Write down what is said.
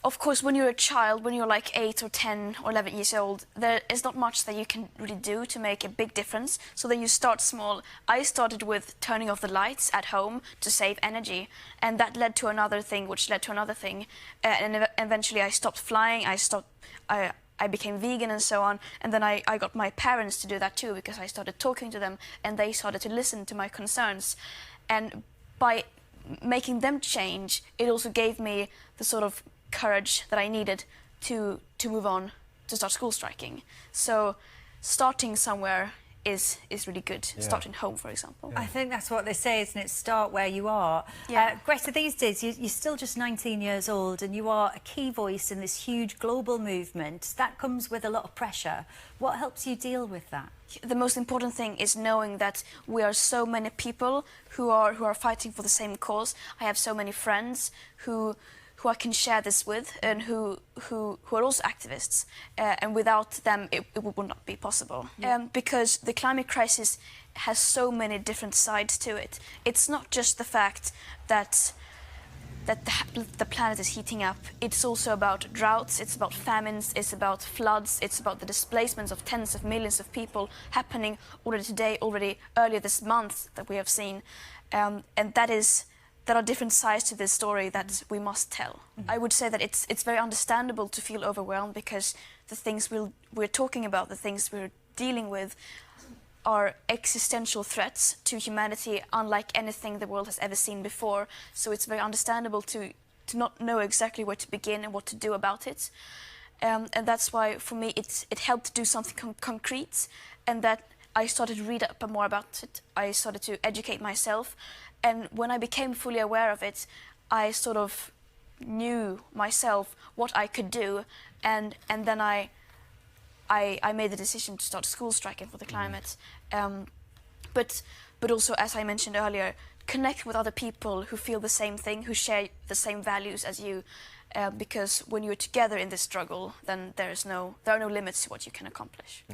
of course, when you're a child, when you're like 8 or 10 or 11 years old, there is not much that you can really do to make a big difference. So then you start small. I started with turning off the lights at home to save energy, and that led to another thing, which led to another thing, and eventually I stopped flying. I became vegan and so on, and then I got my parents to do that too, because I started talking to them and they started to listen to my concerns. And by making them change, it also gave me the sort of courage that I needed to move on, to start school striking. So starting somewhere is really good. Yeah. Starting home, for example. I think that's what they say, isn't it? Start where you are. Yeah. Greta, these days, you're still just 19 years old and you are a key voice in this huge global movement. That comes with a lot of pressure. What helps you deal with that? The most important thing is knowing that we are so many people who are fighting for the same cause. I have so many friends who I can share this with, and who are also activists, and without them it would not be possible. Because the climate crisis has so many different sides to it. It's not just the fact that the planet is heating up. It's also about droughts, it's about famines, it's about floods, it's about the displacements of tens of millions of people happening already today, already earlier this month that we have seen, and there are different sides to this story that we must tell. I would say that it's very understandable to feel overwhelmed, because the things we're talking about, the things we're dealing with, are existential threats to humanity, unlike anything the world has ever seen before. So it's very understandable to not know exactly where to begin and what to do about it. And that's why, for me, it helped to do something concrete, and that I started to read up more about it. I started to educate myself, and when I became fully aware of it, I sort of knew myself what I could do, and then I made the decision to start school striking for the climate. But also, as I mentioned earlier, connect with other people who feel the same thing, who share the same values as you, because when you're together in this struggle, then there are no limits to what you can accomplish.